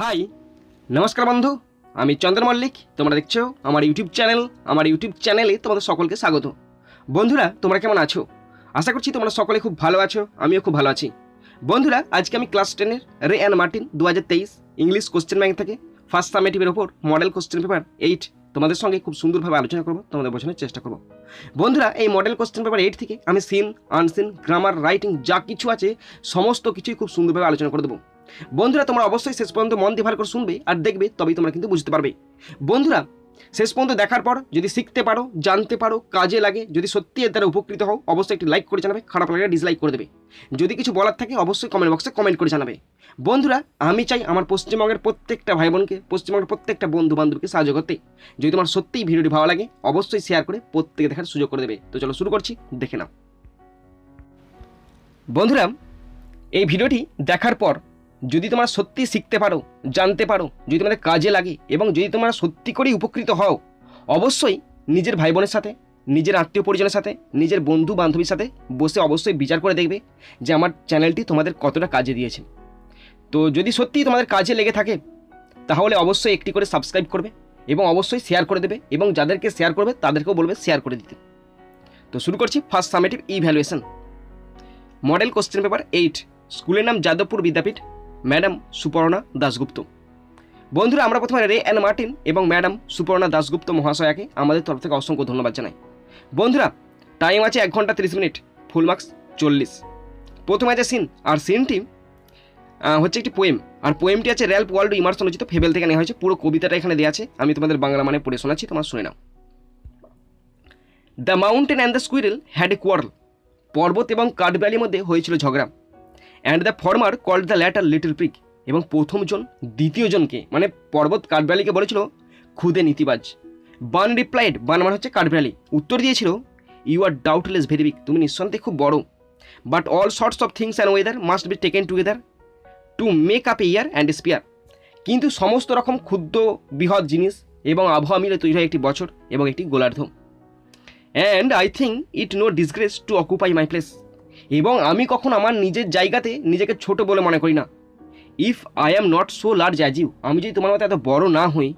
High নমস্কার বন্ধু, আমি চন্দন মল্লিক। তোমরা দেখছো আমার ইউটিউব চ্যানেল। আমার ইউটিউব চ্যানেলে তোমাদের সকলকে স্বাগত। বন্ধুরা, তোমরা কেমন আছো? আশা করছি তোমরা সকলে খুব ভালো আছো, আমিও খুব ভালো আছি। বন্ধুরা, আজকে আমি ক্লাস 10-এর রে and Martin 2023 English question bank থেকে ফার্স্ট সামেটিভের ওপর মডেল কোশ্চেন পেপার 8 তোমাদের সঙ্গে খুব সুন্দরভাবে আলোচনা করবো, তোমাদের বোঝানোর চেষ্টা করবো। বন্ধুরা, এই মডেল কোশ্চেন পেপার 8 থেকে আমি সিন, আনসিন, গ্রামার, রাইটিং যা কিছু আছে সমস্ত কিছুই খুব সুন্দরভাবে আলোচনা করে দেবো। বন্ধুরা, তোমরা অবশ্যই শেষ পর্যন্ত মন দিয়ে ভালো করে শুনবে আর দেখবে, তবেই তোমরা কিন্তু বুঝতে পারবে। বন্ধুরা, শেষ পর্যন্ত দেখার পর যদি শিখতে পারো, জানতে পারো, কাজে লাগে, যদি সত্যি এর দ্বারা উপকৃত হও, অবশ্যই একটি লাইক করে জানাবে, খারাপ লাগলে ডিসলাইক করে দেবে। যদি কিছু বলার থাকে অবশ্যই কমেন্ট বক্সে কমেন্ট করে জানাবে। বন্ধুরা, আমি চাই আমার পশ্চিমবঙ্গের প্রত্যেকটা ভাই বোনকে, পশ্চিমবঙ্গের প্রত্যেকটা বন্ধু বান্ধবকে সাহায্য করতে। যদি তোমার সত্যিই ভিডিওটি ভালো লাগে অবশ্যই শেয়ার করে প্রত্যেকে দেখার সুযোগ করে দেবে। তো চলো শুরু করছি, দেখে নাও। বন্ধুরা, এই ভিডিওটি দেখার পর যদি তোমরা সত্যি শিখতে পারো, জানতে পারো, যদি তোমাদের কাজে লাগে এবং যদি তোমরা সত্যি করেই উপকৃত হও, অবশ্যই নিজের ভাই বোনের সাথে, নিজের আত্মীয় পরিজনের সাথে, নিজের বন্ধু বান্ধবীর সাথে বসে অবশ্যই বিচার করে দেখবে যে আমার চ্যানেলটি তোমাদের কতটা কাজে দিয়েছে। তো যদি সত্যিই তোমাদের কাজে লেগে থাকে তাহলে অবশ্যই একটি করে সাবস্ক্রাইব করবে এবং অবশ্যই শেয়ার করে দেবে এবং যাদেরকে শেয়ার করবে তাদেরকেও বলবে শেয়ার করে দিতে। তো শুরু করছি first summative evaluation model question paper 8। স্কুলের নাম যাদবপুর বিদ্যাপীঠ, ম্যাডাম সুপর্ণা দাশগুপ্ত। বন্ধুরা, আমরা প্রথমে রে অ্যান্ড মার্টিন এবং ম্যাডাম সুপর্ণা দাশগুপ্ত মহাশয়াকে আমাদের তরফ থেকে অসংখ্য ধন্যবাদ জানাই। বন্ধুরা, টাইম আছে 1 ঘন্টা 30 মিনিট, ফুল মার্কস 40। প্রথমে আছে সিন, আর সিনটি হচ্ছে একটি পোয়েম, আর পোয়েমটি আছে র্যালফ ওয়াল্ডো ইমারসন রচিত ফেবেল থেকে নেওয়া হয়েছে। পুরো কবিতাটা এখানে দেওয়া আছে, আমি তোমাদের বাংলা মানে পড়ে শোনাচ্ছি, তোমরা শুনে নাও। The mountain and the squirrel had a quarrel. পর্বত এবং কাঠবিড়ালির মধ্যে হয়েছিল ঝগড়া। And the former called the latter little pig. এবং প্রথমজন দ্বিতীয়জনকে মানে পর্বত কাঠবিড়ালিকে বলেছিল খুদে নীতিবাজ। বান রিপ্লাইড, বান মানে হচ্ছে কাঠবিড়ালি, উত্তর দিয়েছিল you are doubtless very big, তুমি নিঃসন্দেহে খুব বড়। But all sorts of things and weather must be taken together to make up a year and sphere. কিন্তু সমস্ত রকম ক্ষুদ্র বৃহৎ জিনিস এবং আবহাওয়া মিলে তৈরি হয় একটি বছর এবং একটি গোলার্ধ। And I think it no disgrace to occupy my place. এবং আমি কখন আমার নিজের জায়গাতে নিজেকে ছোট বলে মনে করি না। If I am not so large as you, আমি যদি তোমার মতো এত বড় না হই,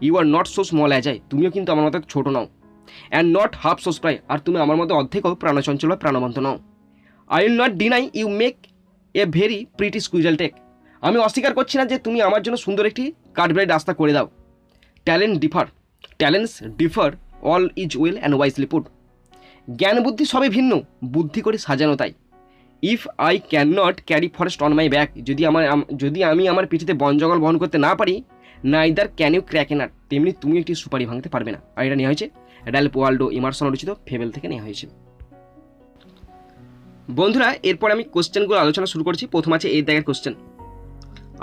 you are not so small as I, তুমিও কিন্তু আমার মতো ছোট নাও। And not half so spry, আর তুমি আমার মতো অর্ধেকও প্রাণচঞ্চল বা প্রাণবন্ত নাও। I will not deny you make a very pretty squirrel track, আমি অস্বীকার করছি না যে তুমি আমার জন্য সুন্দর একটি কাঠবিড়ালি রাস্তা করে দাও। Talents differ, all is well and wisely put. জ্ঞান বুদ্ধি সবই ভিন্ন, বুদ্ধি করে সাজানো তাই। If I can not carry forest on my back, যদি আমি আমার পিঠিতে বন জঙ্গল বহন করতে না পারি, neither can you crack a nut, তেমনি তুমি একটি সুপারি ভাঙতে পারবে না। আর এটা নেওয়া হয়েছে র্যালফ ওয়াল্ডো ইমারসন রচিত ফেবেল থেকে নেওয়া হয়েছে। বন্ধুরা, এরপর আমি কোশ্চেনগুলো আলোচনা শুরু করছি। প্রথম আছে এই দাগের question,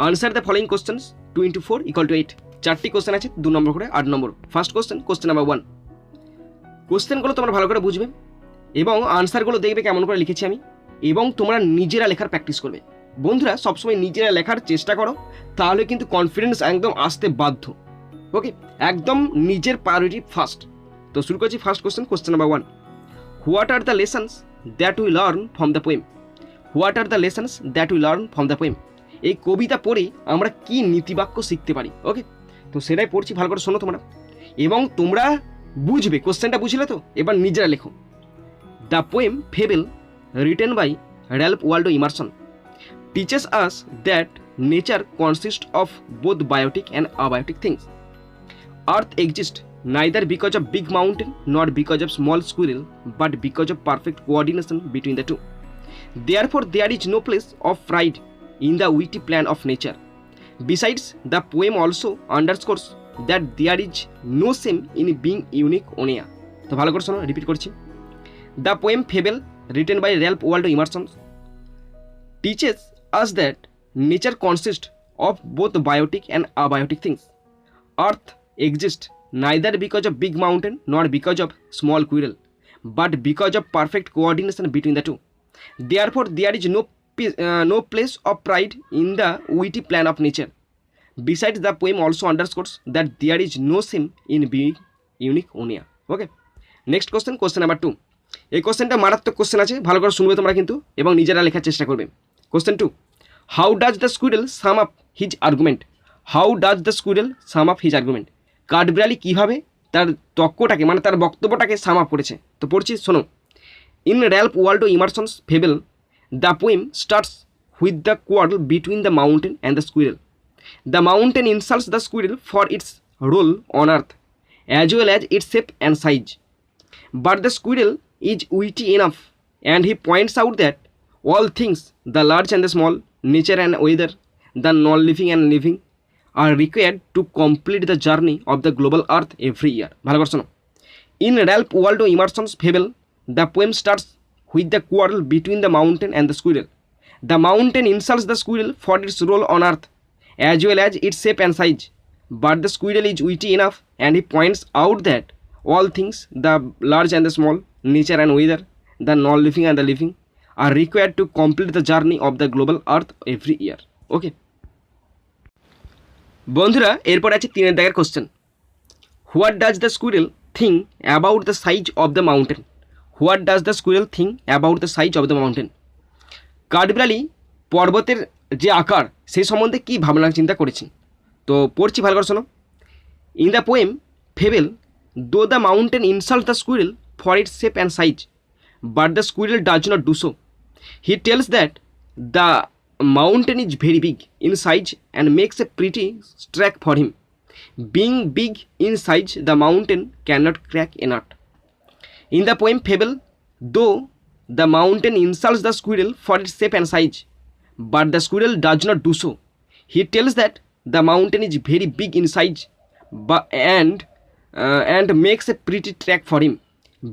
answer the following questions 2 × 4 = 8। 4টি কোশ্চেন আছে, 2 নম্বর করে 8 নম্বর। First question number 1। কোশ্চেনগুলো তোমরা ভালো করে বুঝবে এবং আনসারগুলো দেখবে কেমন করে লিখেছি আমি, এবং তোমরা নিজেরা লেখার প্র্যাকটিস করবে। বন্ধুরা, সবসময় নিজেরা লেখার চেষ্টা করো, তাহলে কিন্তু কনফিডেন্স একদম আসতে বাধ্য। ওকে, একদম নিজের প্রায়োরিটি ফার্স্ট। তো শুরু করছি first question number 1। What are the lessons that we learn from the poem. What are the lessons that we learn from the poem, এই কবিতা পড়ে আমরা কি নীতিবাক্য শিখতে পারি। ওকে, তো সেটাই পড়ছি, ভালো করে শোনো তোমরা এবং তোমরা বুঝবে। কোশ্চেনটা বুঝলে তো, এবার নিজেরা লেখো। The poem fable written by Ralph Waldo Emerson teaches us that nature consists of both biotic and abiotic things. Earth exists neither because of big mountain nor because of small squirrel, but because of perfect coordination between the two. Therefore, there is no place of pride in the witty plan of nature. Besides, the poem also underscores that there is no shame in being unique onia. তো ভালো করে শোনো, repeat করছি। The poem Fable written by Ralph Waldo Emerson teaches us that nature consists of both biotic and abiotic things. Earth exists neither because of big mountain nor because of small squirrel, but because of perfect coordination between the two. Therefore, there is no place of pride in the witty plan of nature. Besides, the poem also underscores that there is no shame in being unique onia. Okay, next question number 2. এই কোশ্চেনটা মারাত্মক question আছে, ভালো করে শুনবে তোমরা কিন্তু এবং নিজেরা লেখার চেষ্টা করবে। Question 2, how does the squirrel sum up his argument. How does the squirrel sum up his argument, কাঠবিড়ালি কীভাবে তার তর্কটাকে মানে তার বক্তব্যটাকে সাম আপ করেছে। তো পড়ছি শোনো। In Ralph Waldo Emerson's fable the poem starts with the quarrel between the mountain and the squirrel. The mountain insults the squirrel for its role on earth as well as its shape and size. But the squirrel is witty enough, and he points out that all things, the large and the small, nature and weather, the non-living and living, are required to complete the journey of the global earth every year. ভালো করে শোনো। In Ralph Waldo Emerson's fable, the poem starts with the quarrel between the mountain and the squirrel. The mountain insults the squirrel for its role on earth, as well as its shape and size. But the squirrel is witty enough, and he points out that all things, the large and the small, nature and weather, the non-living and the living, are required to complete the journey of the global earth every year. Okay, বন্ধুরা এরপর আছে 3 দাগের question. What does the squirrel think about the size of the mountain? What does the squirrel think about the size of the mountain? কাঠবিড়ালি পর্বতের যে আকার সেই সম্বন্ধে কী ভাবনা চিন্তা করেছেন? তো পড়ছি ভালো করে শোনো। ইন দ্য পোয়েম ফেবেল দো the mountain insult the squirrel for it's shape and size, but the squirrel does not do so. He tells that the mountain is very big in size and makes a pretty track for him. Being big in size, the mountain cannot crack a nut. In the poem fable, though the mountain insults the squirrel for its shape and size, but the squirrel does not do so. He tells that the mountain is very big in size and makes a pretty track for him.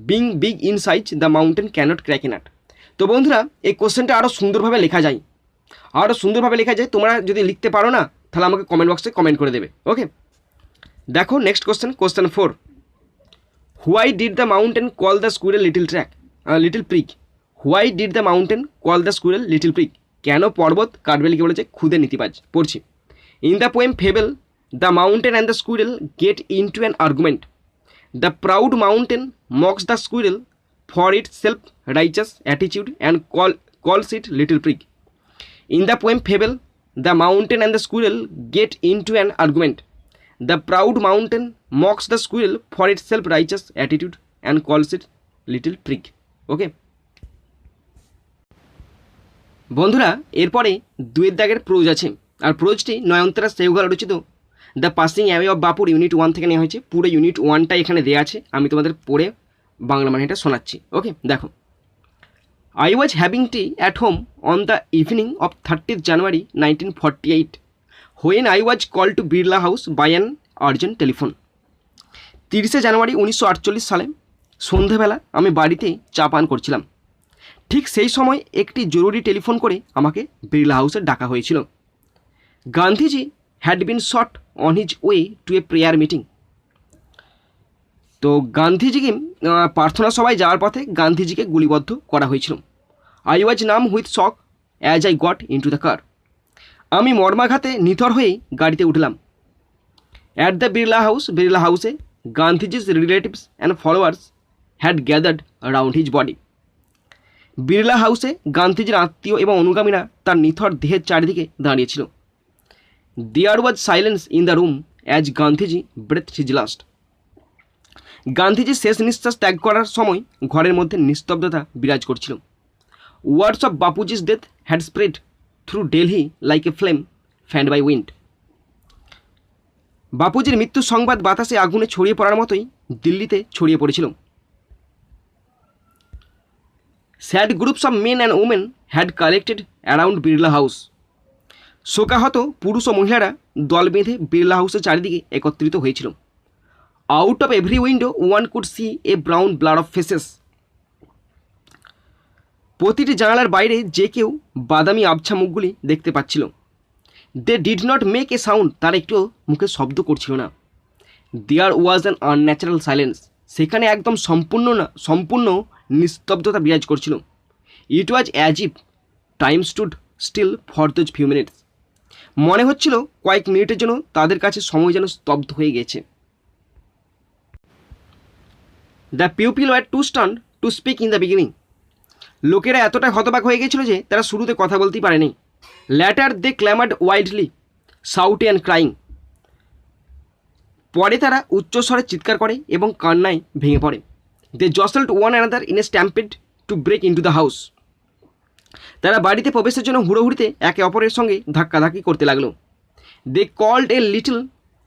Being big in size, the mountain cannot crack a nut. তো বন্ধুরা এই কোশ্চেনটা আরও সুন্দরভাবে লেখা যায়, তোমরা যদি লিখতে পারো না তাহলে আমাকে কমেন্ট বক্সে কমেন্ট করে দেবে। ওকে, দেখো next question 4। Why did the mountain call the squirrel little prick? Why did the mountain call the squirrel little prick? কেন পর্বত কাঠবিড়ালিকে বলেছে ক্ষুদে নীতিবাজ? পড়ছি। In the poem fable the mountain and the squirrel gate into an argument. The proud mountain Mox the squirrel for it's self রাইচাস attitude and কলস ইট little prick. In the poem fable, the mountain and the squirrel get into an argument. The proud mountain mocks the squirrel for its self-righteous attitude and calls it little prig. Okay? বন্ধুরা এরপরে 2 দাগের pros আছে, আর প্রোজটি নয়নতারা সেহগাল রচিত the passing away of বাপুর unit 1 থেকে নেওয়া হয়েছে। পুরো ইউনিট 1টা এখানে দেওয়া আছে, আমি তোমাদের পড়ে বাংলা মানেটা শোনাচ্ছি। ওকে, দেখো। I was having tea at home on the evening of 30th January 1948 when I was called to Birla House by an urgent telephone. 30শে জানুয়ারি 1948 সালে সন্ধেবেলা আমি বাড়িতে চা পান করছিলাম। ঠিক সেই সময় একটি জরুরি টেলিফোন করে আমাকে বিড়লা হাউসে ডাকা হয়েছিল। Gandhiji had been shot on his way to a prayer meeting. তো গান্ধীজিকে প্রার্থনা সভায় যাওয়ার পথে গান্ধীজিকে গুলিবদ্ধ করা হয়েছিল। আই ওয়াজ নাম with shock as I got in to the car. আমি মর্মাঘাতে নিথর হয়েই গাড়িতে উঠলাম। অ্যাট দ্য বিড়লা হাউসে Gandhiji's relatives and followers had gathered around his body. Birla হাউসে গান্ধীজির আত্মীয় এবং অনুগামীরা তার নিথর দেহের চারিদিকে দাঁড়িয়েছিল। There was silence in the room as Gandhiji breathed his last. Gandhiji শেষ নিঃশ্বাস ত্যাগ করার সময় ঘরের মধ্যে নিস্তব্ধতা বিরাজ করছিল। Words of Bapuji's death had spread through Delhi like a flame fanned by wind. বাপুজির মৃত্যুর সংবাদ বাতাসে আগুনে ছড়িয়ে পড়ার মতোই দিল্লিতে ছড়িয়ে পড়েছিল। Sad groups of men and women had collected around Birla house. শোকাহত পুরুষ ও মহিলারা দল বেঁধে বিড়লা হাউসের চারিদিকে একত্রিত হয়েছিল। Out of every window one could see a brown blood of faces. প্রতিটি জানালার বাইরে যে কেউ বাদামি আবছা মুখগুলি দেখতে পাচ্ছিল। They did not make a sound, তারা একটু মুখে শব্দ করছিল না। There was an unnatural silence, সেখানে একদম সম্পূর্ণ নিস্তব্ধতা বিরাজ করছিল। It was as if time stood still for those few minutes, মনে হচ্ছিল কয়েক মিনিটের জন্য তাদের কাছে সময় যেন স্তব্ধ হয়ে গেছে। The people were too stunned to speak in the beginning, লোকেরা এতটাই হতবাক হয়ে গেছিল যে তারা শুরুতে কথা বলতেই পারেনি। Later they clamoured wildly shouting and crying, পরে তারা উচ্চস্বরে চিৎকার করে এবং কান্নায় ভেঙে পড়ে। They jostled one another in a stampede to break into the house. তারা বাড়িতে প্রবেশের জন্য হুড়োহুড়িতে একে অপরের সঙ্গে ধাক্কাধাক্কি করতে লাগলো। They called a little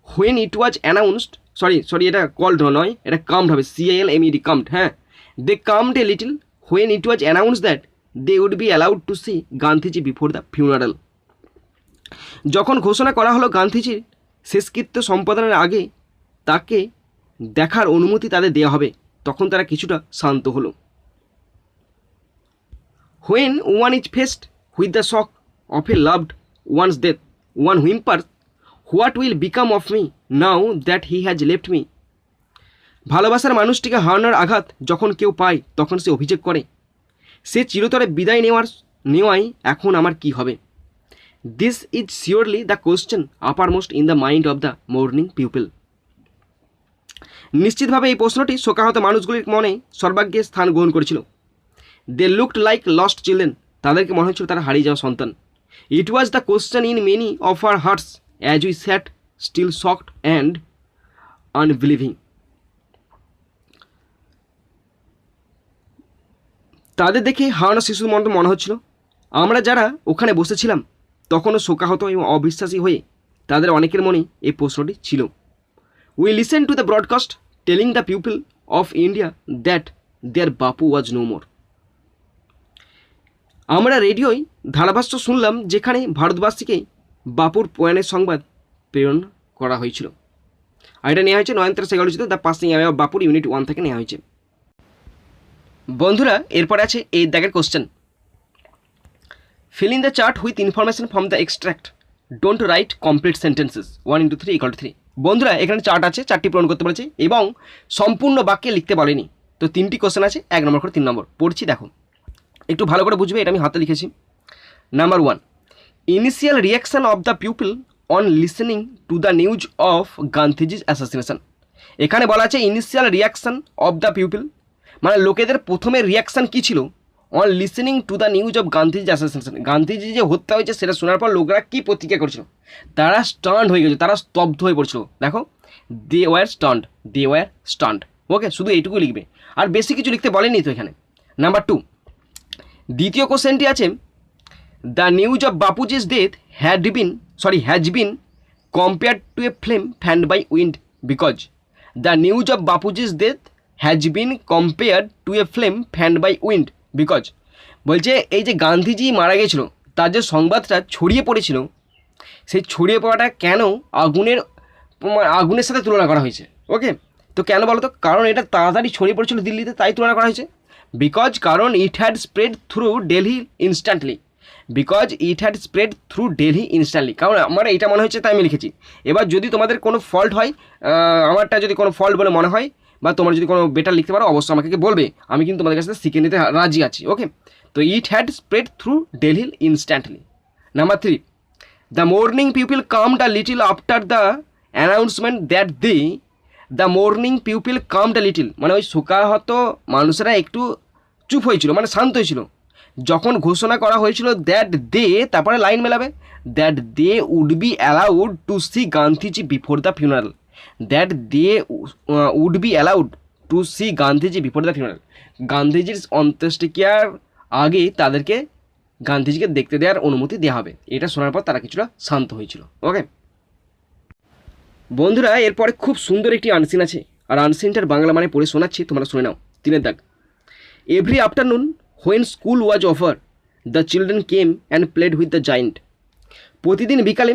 when it was announced, sorry এটা কল্ড নয়, এটা কামড হবে, CALMED, কামড। হ্যাঁ, they calmed a little when it was announce that they would be allowed to see Gandhiji before the funeral. যখন ঘোষণা করা হলো গান্ধীজির শেষকৃত্য সম্পাদনের আগে তাকে দেখার অনুমতি তাদের দেওয়া হবে, তখন তারা কিছুটা শান্ত হলো। When one is faced with the shock of a loved one's death, one whimpers, what will become of me now that he has left me. ভালোবাসার মানুষটিকে হারানোর আঘাত যখন কেউ পায় তখন সে অভিযোগ করে, সে চিরতরে বিদায় নেওয়ায় এখন আমার কি হবে। This is surely the question uppermost in the mind of the mourning people. নিশ্চিতভাবে এই প্রশ্নটি শোকাহত মানুষগুলির মনে সর্বাগ্রে স্থান গ্রহণ করেছিল। They looked like lost children, তাদেরকে মনে হচ্ছিল তারা হারিয়ে যাওয়া সন্তান। It was the question in many of our hearts as we sat still shocked and unbelieving. তাদের দেখে হারানো শিশুর মতো মনে হচ্ছিল, আমরা যারা ওখানে বসেছিলাম তখনও শোকাহত এবং অবিশ্বাসী হয়ে তাদের অনেকের মনে এই প্রশ্নটি ছিল। We listen to the broadcast telling the people of India that their Bapu was no more. আমরা রেডিওয় ধারাভাষ্য শুনলাম যেখানে ভারতবাসীকে বাপুর প্রয়াণের সংবাদ প্রেরণ করা হয়েছিল। আর এটা নেওয়া হয়েছে 9 সাইকোলজিতে দ্য পাসিং অ্যাওয়ে অফ বাপুর ইউনিট 1 থেকে নেওয়া হয়েছে। বন্ধুরা, এরপরে আছে এই দাগের question. Fill in the chart with information from the extract, don't write complete sentences, 1 × 3 = 3। বন্ধুরা, এখানে চার্ট আছে, চারটি পূরণ করতে বলেছে এবং সম্পূর্ণ বাক্যে লিখতে বলেনি। তো 3টি কোশ্চেন আছে, 1 নম্বর করে 3 নম্বর পড়ছি, দেখো একটু ভালো করে বুঝবে, এটা আমি হাতে লিখেছি। Number 1, initial reaction of the people on listening to the news of Gandhiji's assassination. এখানে বলা আছে initial reaction of the people, মানে লোকেদের প্রথমে রিয়াকশান কী ছিল on listening to the news of Gandhiji assassination. Gandhiji যে হত্যা হয়েছে সেটা শোনার পর লোকরা কী প্রতিক্রিয়া করছিল, তারা স্টান্ড হয়ে গেছিল, তারা স্তব্ধ হয়ে পড়ছিল। দেখো, দে ওয়ার স্টান্ড। ওকে, শুধু এইটুকুই লিখবে, আর বেশি কিছু লিখতে বলেনি তো এখানে। নাম্বার 2, দ্বিতীয় কোশ্চেনটি আছে, the news of Bapuji's death has been compared to a flame fanned by wind because. The news of Bapuji's death has been compared to a flame fanned by wind because. বলছে এই যে গান্ধীজি মারা গেছিল তার যে সংবাদটা ছড়িয়ে পড়েছিল, সেই ছড়িয়ে পড়াটা কেন আগুনের সাথে তুলনা করা হয়েছে। ওকে, তো কেন বলো তো? কারণ এটা তাড়াতাড়ি ছড়িয়ে পড়েছিল দিল্লিতে, তাই তুলনা করা হয়েছে। বিকজ, কারণ ইট had spread through Delhi instantly. কারণ আমার এটা মনে হচ্ছে তাই আমি লিখেছি। এবার যদি তোমাদের কোনো ফল্ট হয়, আমারটা যদি কোনো ফল্ট বলে মনে হয় বা তোমার যদি কোনো বেটার লিখতে পারো অবশ্যই আমাকে বলবে, আমি কিন্তু তোমাদের কাছে শিখে নিতে রাজি আছি। ওকে, তো it had spread through Delhi instantly. Number 3, the mourning people calmed a little after the announcement that মানে ওই শোকাহত মানুষেরা একটু চুপ হয়েছিল, মানে শান্ত হয়েছিল যখন ঘোষণা করা হয়েছিল দ্যাট দে, তারপরে লাইন মেলাবে, that they would be allowed to see Gandhiji before the funeral. গান্ধীজির অন্ত্যেষ্টিক্রিয়ার আগে তাদেরকে গান্ধীজিকে দেখতে দেওয়ার অনুমতি দেওয়া হবে। এটা শোনার পর তারা কিছুটা শান্ত হয়েছিল। ওকে বন্ধুরা, এরপরে খুব সুন্দর একটি আনসিন আছে, আর আনসিনটার বাংলা মানে পড়ে শোনাচ্ছি, তোমরা শুনে নাও। 3 দাগ, every afternoon when school was over the children came and played with the giant. প্রতিদিন বিকালে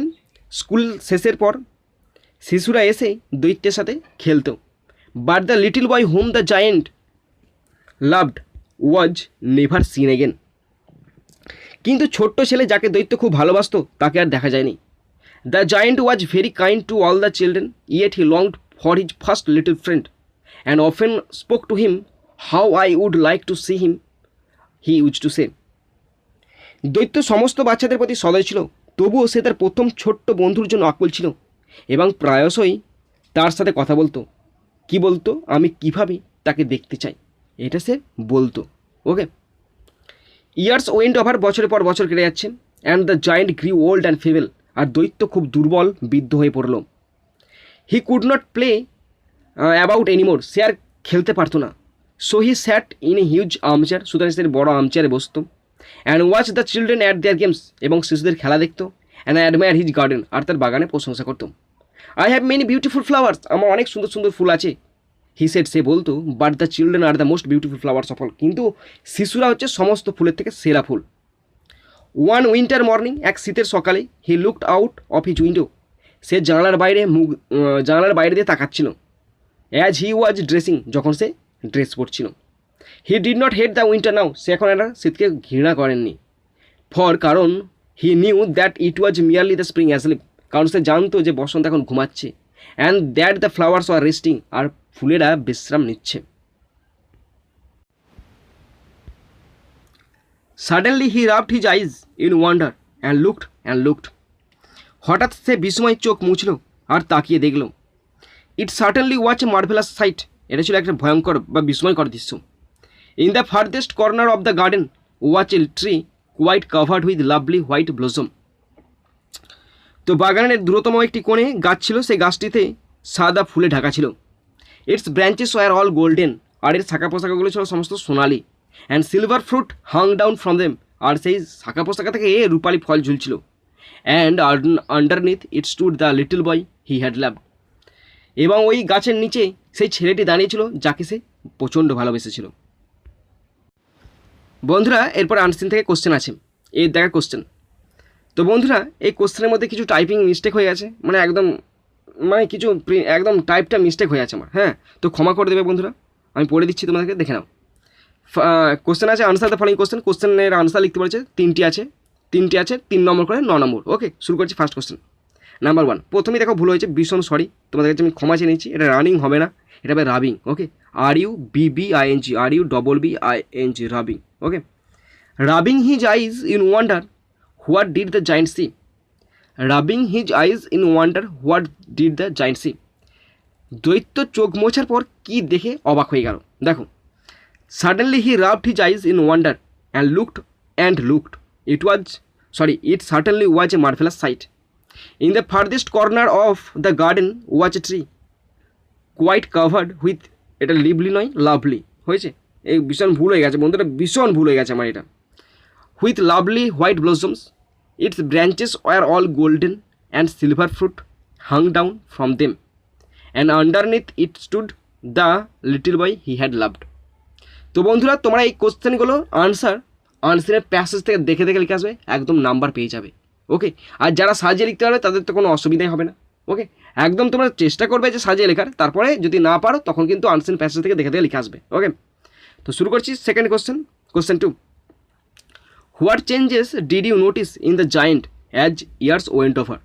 স্কুল শেষের পর শিশুরা এসে দৈত্যের সাথে খেলতো। But the little boy whom the giant loved was never seen again. কিন্তু ছোট্ট ছেলে যাকে দৈত্য খুব ভালোবাসত তাকে আর দেখা যায়নি। The giant was very kind to all the children, yet he longed for his first little friend and often spoke to him how I would like to see him, he use to say. দৈত্য সমস্ত বাচ্চাদের প্রতি সদয় ছিল, তবুও সে তার প্রথম ছোট্ট বন্ধুর জন্য আকুল ছিল এবং প্রায়শই তার সাথে কথা বলতো। কি বলতো? আমি কিভাবে তাকে দেখতে চাই, এটা সে বলতো। ওকে, ইয়ার্স ওয়েন্ট ওভার, বছরের পর বছর কেটে যাচ্ছে, and the giant grew old and feeble, আর দৈত্য খুব দুর্বল বৃদ্ধ হয়ে পড়ল। He could not play about anymore, সে আর খেলতে পারতো না। So he sat in a huge armchair, সুতরাং সে বড় আর্মচেয়ারে বসতো। And watch the children at their games, এবং শিশুদের খেলা দেখতো। অ্যান্ড অ্যাডমায়ার হিজ গার্ডেন, আর তার বাগানে প্রশংসা করতো। I have many beautiful flowers, আমার অনেক সুন্দর সুন্দর ফুল আছে। হি সেড, সে বলতো, but the children are the most beautiful flowers of all, কিন্তু শিশুরা হচ্ছে সমস্ত ফুলের থেকে সেরা ফুল। ওয়ান উইন্টার মর্নিং, এক শীতের সকালে, he looked out of his window, সে জানালার বাইরে দিয়ে তাকাচ্ছিল। অ্যাজ হি ওয়াজ ড্রেসিং, যখন সে ড্রেস পরছিল। He did not hate the winter now, সে এখন একটা শীতকে ঘৃণা করেননি। কারণ he knew that it was merely the spring asleep, কারণ সে জানতো যে বসন্ত এখন ঘুমাচ্ছে। And that the flowers are resting, আর ফুলেরা বিশ্রাম নিচ্ছে। Suddenly he rubbed his eyes in wonder and looked, হঠাৎ সে বিস্ময় চোখ মুছল আর তাকিয়ে দেখল। It certainly was a marvellous sight, এটা ছিল একটা ভয়ঙ্কর বা বিস্ময়কর দৃশ্য। In the farthest corner of the garden was a tree quite covered with lovely white blossom, তো বাগানের দূরতম একটি কোণে গাছ ছিল, সেই গাছটিতে সাদা ফুলে ঢাকা ছিল। Its branches were all golden, আর এর শাখা পোশাকাগুলো ছিল সমস্ত সোনালি। And silver fruit hung down from them, আর সেই শাখা পোশাকা থেকে রূপালি ফল ঝুলছিল। And underneath it stood the little boy he had loved, এবং ওই গাছের নিচে সেই ছেলেটি দাঁড়িয়েছিল যাকে সে প্রচণ্ড ভালোবেসেছিল। বন্ধুরা, এরপর আনসিন থেকে কোশ্চেন আছে, এই দেখার কোশ্চেন। তো বন্ধুরা, এই কোশ্চেনের মধ্যে কিছু টাইপিং মিস্টেক হয়ে গেছে, কিছু একদম টাইপটা মিস্টেক হয়ে আছে আমার, হ্যাঁ, তো ক্ষমা করে দেবে বন্ধুরা। আমি পড়ে দিচ্ছি তোমাদেরকে, দেখে নাও। কোশ্চেন আছে আনসার দ্য ফলোইং কোশ্চেন, কোশ্চেনের আনসার লিখতে বলেছে তিনটি আছে 3 নম্বর করে 9 নম্বর। ওকে, শুরু করছি ফার্স্ট কোশ্চেন। নাম্বার 1, প্রথমেই দেখো ভুল হয়েছে, ভীষণ সরি, তোমাদের কাছে আমি ক্ষমা চেয়ে নিচ্ছি। এটা রানিং হবে না, এটা হবে rubbing. Okay, RUBBING, RUBBING, rubbing. Okay, rubbing his eyes in wonder what did the giant see, rubbing his eyes in wonder what did the giant see, দৈত্য চোখ মোছার পর কি দেখে অবাক হয়ে গেল। দেখো, suddenly he rubbed his eyes in wonder and looked, it certainly was a marvelous sight. In the farthest corner of the garden was a tree quite covered with, এটা লিভলি নয় লাভলি হয়েছে, এই ভীষণ ভুল হয়ে গেছে বন্ধুরা, ভীষণ ভুল হয়ে গেছে আমার এটা। with lovely white blossoms, its branches were all golden and silver fruit hung down from them, and underneath it stood the little boy he had loved. তো বন্ধুরা, তোমরা এই কোশ্চেনগুলো আনসারের প্যাসেজ থেকে দেখে দেখে লিখে আসবে, একদম নাম্বার পেয়ে যাবে। ওকে, আর যারা সাজিয়ে লিখতে পারবে তাদের তো কোনো অসুবিধাই হবে না। ওকে, একদম তোমরা চেষ্টা করবে যে সাজিয়ে লেখার, তারপরে যদি না পারো তখন কিন্তু আনসার প্যাসেজ থেকে দেখে দেখে লিখে আসবে। ওকে, তো শুরু করছি second question 2, what changes did you notice in the giant as years went over,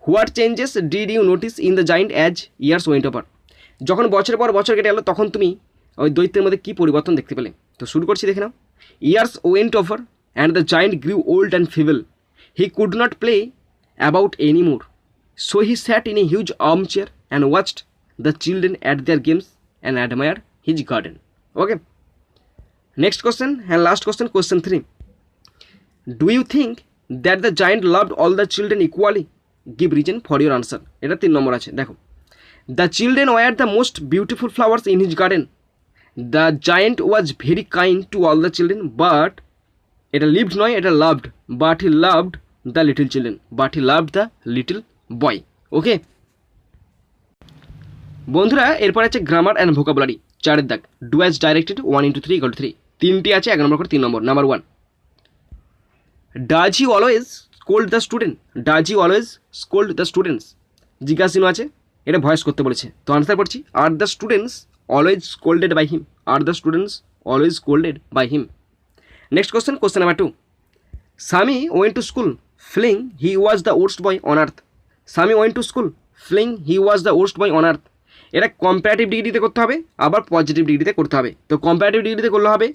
what changes did you notice in the giant as years went over, যখন বছরের পর বছর কেটে গেল তখন তুমি ওই দৈত্যের মধ্যে কী পরিবর্তন দেখতে পেলে। তো শুরু করছি, দেখে নাও। Years went over and the giant grew old and feeble. He could not play about anymore. So he sat in a huge armchair and watched the children at their games and admired his garden. Okay. Next question and last question, question 3. Do you think that the giant loved all the children equally? Give reason for your answer. এটা 3 নম্বর আছে, দেখো। The children were the most beautiful flowers in his garden. The giant was very kind to all the children, but এটা lived নয়, এটা loved, but he loved the little children, but he loved the little boy. ওকে বন্ধুরা, এরপর আছে grammar and vocabulary, 4 দাগ। Do as directed 1 × 3 = 3, তিনটি আছে 1 number করে 3 number. Number 1, does he always scold the student, does he always scold the students, জিজ্ঞাসিন আছে, এটা ভয়েস করতে বলেছে। তো আনসার পড়ছি, are the students always scolded by him, are the students always scolded by him. Next question number 2, Sami went to school feeling he was the worst boy on earth, Sami went to school feeling he was the worst boy on earth, এটা comparative ডিগ্রিতে করতে হবে, আবার positive ডিগ্রিতে করতে হবে। তো comparative ডিগ্রিতে করলে হবে,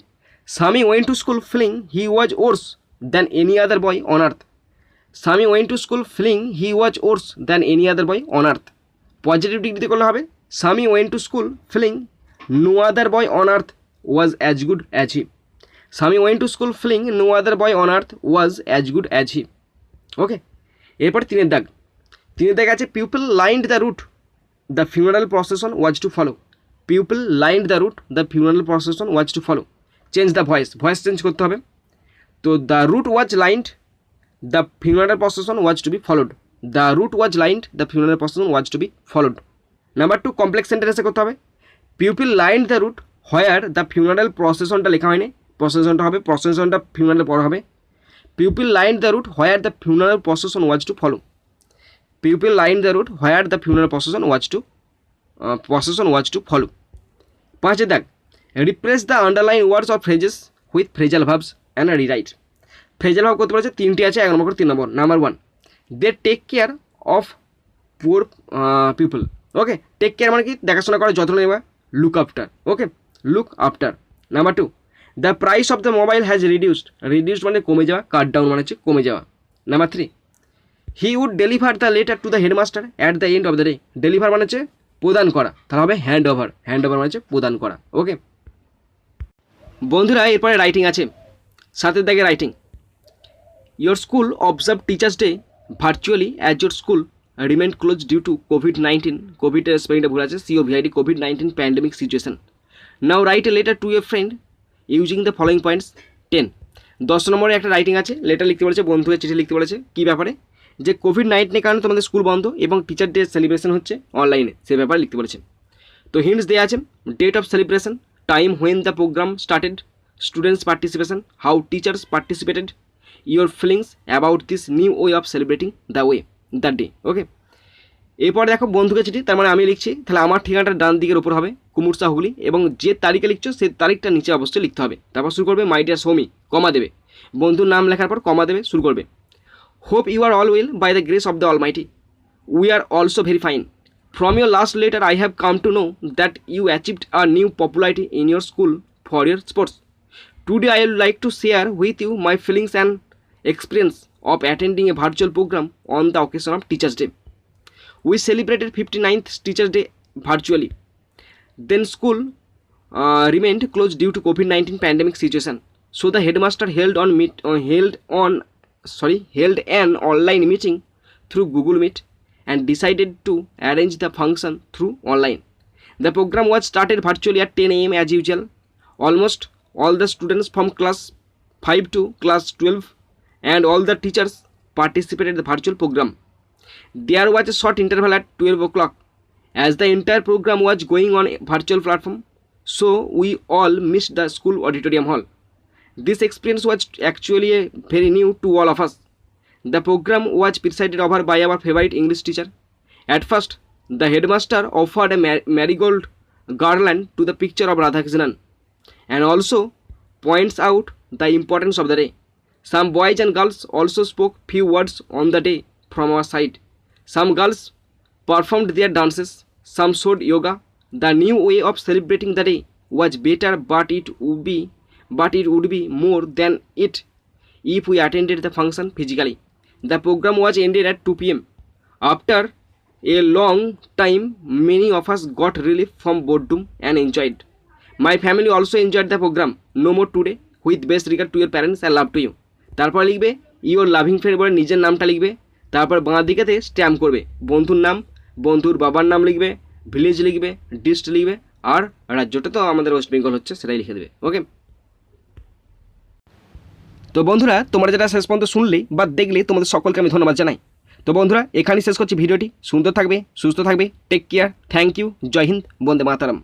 Sami went to school feeling he was worse than any other boy on earth, Sami went to school feeling he was worse than any other boy on earth। Positive ডিগ্রিতে করলে হবে, Sami went to school feeling no other boy on earth was as good as he, Sami went to school feeling no other boy on earth was as good as he. ওকে, এরপর 3 দাগ আছে, people lined the route the funeral procession was to follow. People lined the route, the funeral procession was to follow. Change the voice, voice change করতে হবে। তো the route was lined, the funeral procession was to be followed. The route was lined, the funeral procession was to be followed. Number 2 complex সেন্টেন্সে করতে হবে। People lined the route where the funeral প্রসেশনটা লেখা হয়নি, প্রসেশনটা হবে, প্রসেশনটা funeral পর হবে। People lined the route where the funeral procession was to follow. People lined the route where the funeral procession was to follow. 5 দেখ, replace the underline words or phrases with phrasal verbs and rewrite. Phrasal verb করতে পারছে 3টি আছে, 1 number 3 number. Number 1, they take care of poor people. Okay, take care মানে কি, দেখাশোনা করা, যত্ন নেওয়া, look after. Okay, look after. Number 2, the price of the mobile has reduced. Reduced মানে কমে যাওয়া, কাট ডাউন মানে হচ্ছে কমে যাওয়া। Number 3, he would deliver the letter to the headmaster at the end of the day. Deliver মানে হচ্ছে প্রদান করা, তাহলে হবে হ্যান্ড ওভার। হ্যান্ড ওভার মানে হচ্ছে প্রদান করা। ওকে বন্ধুরা, এরপরে রাইটিং আছে। 7 দাগে writing. Your school observe teachers day virtually as your school রিমেন্ড close due to COVID-19, Covid স্পেলিংটা ভুল আছে, COVID, COVID-19 pandemic situation. Now write a letter to a friend using the following points. 10 নম্বরে একটা writing আছে, letter লিখতে বলেছে, বন্ধুকে চিঠি লিখতে বলেছে। কী ব্যাপারে, যে COVID-19 কারণে তোমাদের স্কুল বন্ধ এবং টিচার ডে সেলিব্রেশন হচ্ছে অনলাইনে, সে ব্যাপারে লিখতে বলেছে। তো হিন্টস দেওয়া আছে, date of celebration, time when the programme started, students participation, how teachers participated, your feelings about this new way of celebrating the day. Okay, এরপর দেখো বন্ধুকে চিঠি, তার মানে আমি লিখছি, তাহলে আমার ঠিকানাটা ডান দিকের উপর হবে কুমুরসা হুগলি, এবং যে তারিখে লিখছো সেই তারিখটা নিচে অবশ্যই লিখতে হবে। তারপর শুরু করবে মাই ডিয়ার সৌমি, কমা দেবে, বন্ধুর নাম লেখার পর কমা দেবে, শুরু করবে। Hope you are all well by the grace of the almighty, we are also very fine. From your last letter, I have come to know that you achieved a new popularity in your school for your sports. Today, I would like to share with you my feelings and experience of attending a virtual program on the occasion of Teachers' Day. We celebrated 59th Teachers' Day virtually. Then school remained closed due to COVID-19 pandemic situation. So the headmaster held an online meeting through Google Meet and decided to arrange the function through online. The program was started virtually at 10 a.m. as usual. Almost all the students from class 5 to class 12 and all the teachers participated in the virtual program. There was a short interval at 12 o'clock as the entire program was going on a virtual platform, so we all missed the school auditorium hall. This experience was actually very new to all of us. The program was presided over by our favorite English teacher. At first, the headmaster offered a marigold garland to the picture of Radhakrishnan and also points out the importance of the day. Some boys and girls also spoke few words on the day from our side. Some girls performed their dances, some showed yoga. The new way of celebrating the day was better, but it would be more than it if we attended the function physically. The program was ended at 2 p.m. After a long time, many of us got relief from boredom and enjoyed. My family also enjoyed the program. No more today. With best regard to your parents and love to you. তারপর লিখবে your loving friend বলে নিজের নামটা লিখবে, তারপর বাঁ দিকেতে stamp করবে বন্ধুর নাম, বন্ধুর বাবার নাম লিখবে, ভিলেজ লিখবে, ডিস্ট্রিক্ট লিখবে, আর রাজ্যটা তো আমাদের ওয়েস্ট বেঙ্গল হচ্ছে সেটাই লিখে দেবে। ওকে, তো বন্ধুরা তোমরা যেটা শেষ পর্যন্ত শুনলে বা দেখলে তোমাদের সকলকে আমি ধন্যবাদ জানাই। তো বন্ধুরা এখানেই শেষ করছি ভিডিওটি। সুন্দর থাকবে, সুস্থ থাকবে, টেক কেয়ার, থ্যাংক ইউ, জয় হিন্দ, বন্দে মাতারাম।